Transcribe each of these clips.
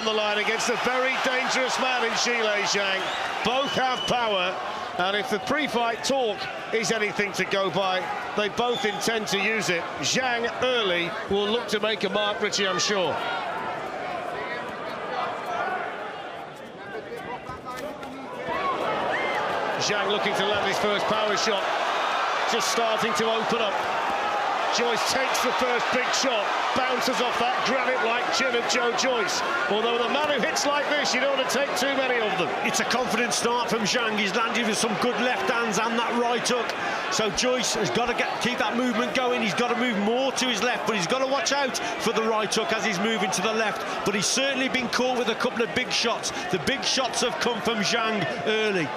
On the line against a very dangerous man in Zhilei Zhang. Both have power, and if the pre-fight talk is anything to go by, they both intend to use it. Zhang early will look to make a mark, Richie, I'm sure. Zhang looking to land his first power shot, just starting to open up. Joyce takes the first big shot, bounces off that granite-like chin of Joyce. Although the man who hits like this, you don't want to take too many of them. It's a confident start from Zhang. He's landed with some good left hands and that right hook. So Joyce has got to keep that movement going. He's got to move more to his left, but he's got to watch out for the right hook as he's moving to the left. But he's certainly been caught with a couple of big shots. The big shots have come from Zhang early.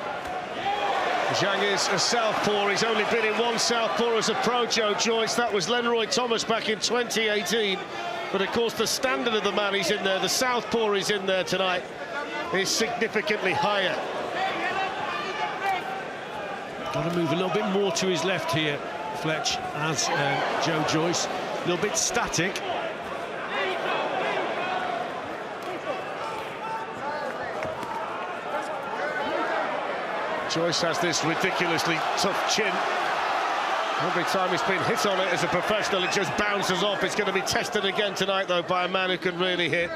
Zhang is a southpaw. He's only been in one southpaw as a pro, Joyce. That was Lenroy Thomas back in 2018. But of course, the standard of the man he's in there, the southpaw he's in there tonight, is significantly higher. Got to move a little bit more to his left here, Fletch, as Joyce. A little bit static. Joyce has this ridiculously tough chin. Every time he's been hit on it as a professional, it just bounces off. It's going to be tested again tonight, though, by a man who can really hit.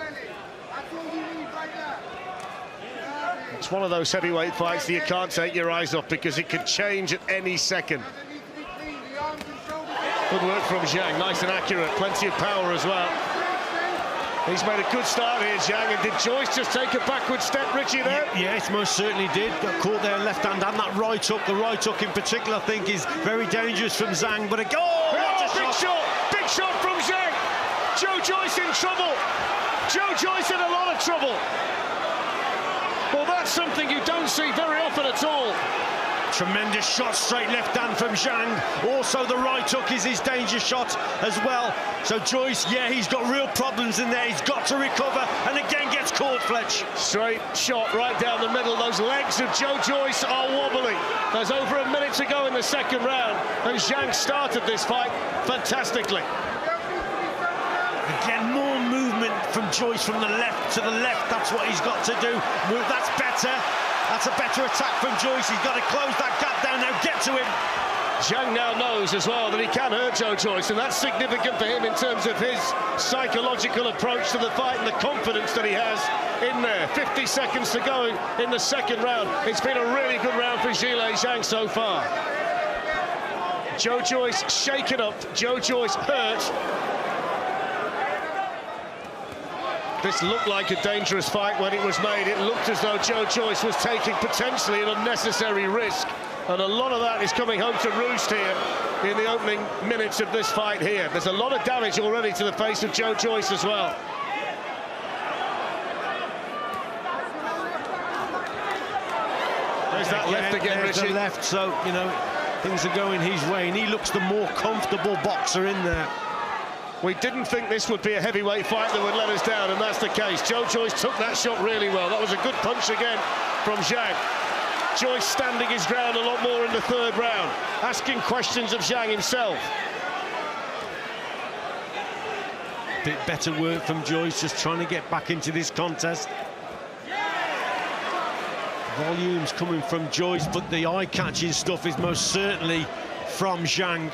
It's one of those heavyweight fights that you can't take your eyes off because it could change at any second. Good work from Zhang, nice and accurate, plenty of power as well. He's made a good start here, Zhang, and did Joyce just take a backward step, Richie, there? Yes, most certainly did. Got caught there left hand and that right hook. The right hook in particular, I think, is very dangerous from Zhang. But big shot! Big shot from Zhang! Joyce in trouble! Joyce in a lot of trouble! Well, that's something you don't see very often at all. Tremendous shot, straight left hand from Zhang. Also, the right hook is his danger shot as well. So Joyce, yeah, he's got real problems in there. He's got to recover, and again gets caught, Fletch. Straight shot right down the middle. Those legs of Joyce are wobbly. There's over a minute to go in the second round, and Zhang started this fight fantastically. Again, more movement from Joyce from the left to the left. That's what he's got to do. That's better. That's a better attack from Joyce. He's got to close that gap down now, get to him. Zhang now knows as well that he can hurt Joyce, and that's significant for him in terms of his psychological approach to the fight and the confidence that he has in there. 50 seconds to go in the second round. It's been a really good round for Zhilei Zhang so far. Joyce shaken up, Joyce hurt. This looked like a dangerous fight when it was made. It looked as though Joyce was taking potentially an unnecessary risk. And a lot of that is coming home to roost here in the opening minutes of this fight here. There's a lot of damage already to the face of Joyce as well. There's that left again, Richie. The left, so, you know, things are going his way. And he looks the more comfortable boxer in there. We didn't think this would be a heavyweight fight that would let us down, and that's the case. Joyce took that shot really well. That was a good punch again from Zhang. Joyce standing his ground a lot more in the third round, asking questions of Zhang himself. Bit better work from Joyce, just trying to get back into this contest. Volume's coming from Joyce, but the eye-catching stuff is most certainly from Zhang.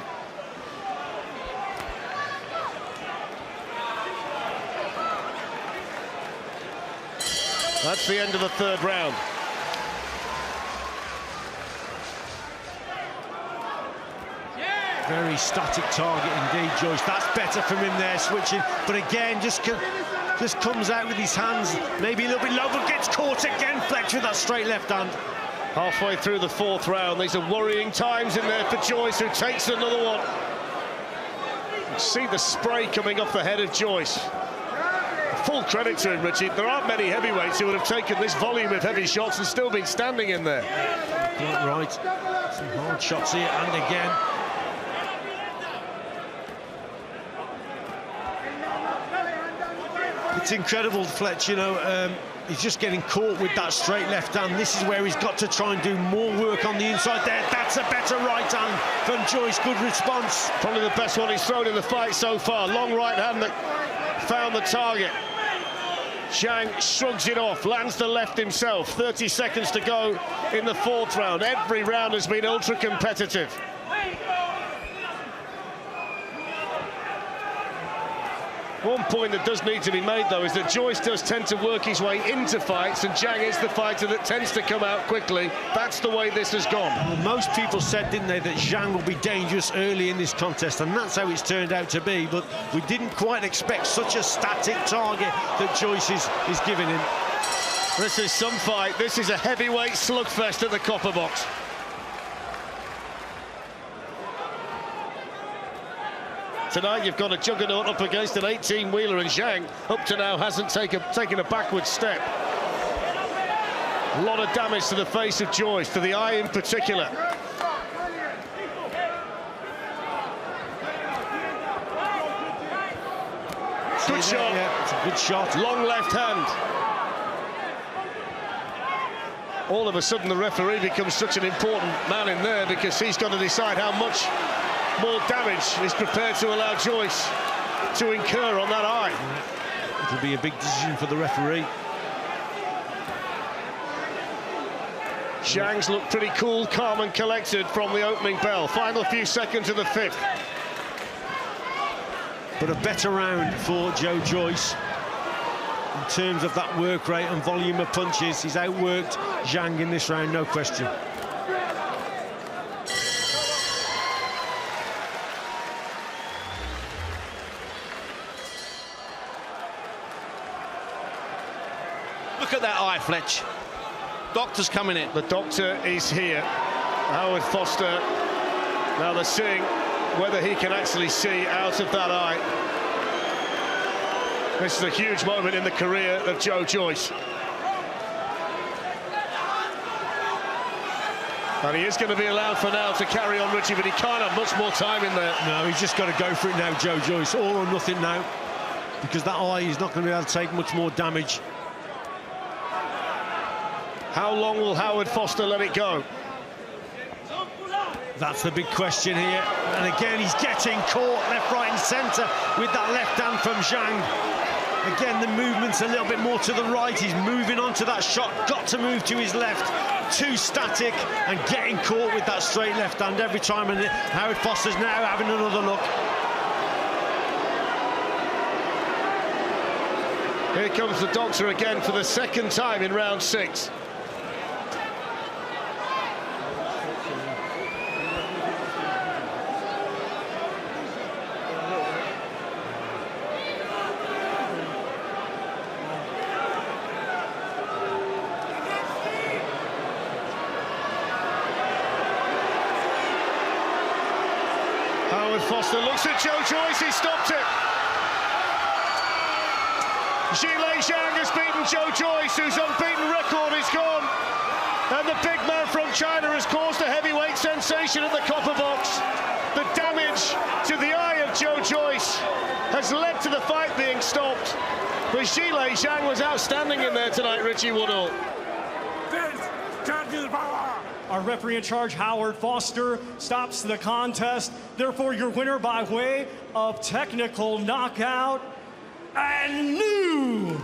That's the end of the third round. Very static target indeed, Joyce. That's better from him there, switching. But again, just comes out with his hands, maybe a little bit low, but gets caught again, Fletch, with that straight left hand. Halfway through the fourth round, these are worrying times in there for Joyce, who takes another one. You see the spray coming off the head of Joyce. Full credit to him, Richie. There aren't many heavyweights who would have taken this volume of heavy shots and still been standing in there. Yeah, right. Some hard shots here, and again. It's incredible, Fletch, you know, he's just getting caught with that straight left hand. This is where he's got to try and do more work on the inside there. That's a better right hand from Joyce. Good response. Probably the best one he's thrown in the fight so far. Long right hand that found the target. Zhang shrugs it off, lands the left himself. 30 seconds to go in the 4th round. Every round has been ultra competitive. One point that does need to be made, though, is that Joyce does tend to work his way into fights, and Zhang is the fighter that tends to come out quickly. That's the way this has gone. Well, most people said, didn't they, that Zhang will be dangerous early in this contest, and that's how it's turned out to be. But we didn't quite expect such a static target that Joyce is giving him. This is some fight. This is a heavyweight slugfest at the copper box. Tonight you've got a juggernaut up against an 18-wheeler, and Zhang up to now hasn't taken a backward step. A lot of damage to the face of Joyce, to the eye in particular. Good shot. Yeah, it's a good shot. Long left hand. All of a sudden the referee becomes such an important man in there, because he's got to decide how much more damage is prepared to allow Joyce to incur on that eye. It'll be a big decision for the referee. Zhang's looked pretty cool, calm and collected from the opening bell. Final few seconds of the 5th. But a better round for Joyce in terms of that work rate and volume of punches. He's outworked Zhang in this round, no question. Look at that eye, Fletch. Doctor's coming in. The doctor is here. Howard Foster. Now they're seeing whether he can actually see out of that eye. This is a huge moment in the career of Joyce. And he is going to be allowed for now to carry on, Richie, but he can't have much more time in there. No, he's just got to go for it now, Joyce. All or nothing now, because that eye is not going to be able to take much more damage. How long will Howard Foster let it go? That's the big question here. And again, he's getting caught left, right and centre with that left hand from Zhang. Again, the movement's a little bit more to the right. He's moving on to that shot. Got to move to his left. Too static and getting caught with that straight left hand every time. And Howard Foster's now having another look. Here comes the doctor again for the 2nd time in round 6. Howard Foster looks at Joyce, he stopped it. Zhilei Zhang has beaten Joyce, whose unbeaten record is gone. And the big man from China has caused a heavyweight sensation at the copper box. The damage to the eye of Joyce has led to the fight being stopped. But Zhilei Zhang was outstanding in there tonight, Richie Woodall. Our referee in charge, Howard Foster, stops the contest. Therefore, your winner by way of technical knockout and new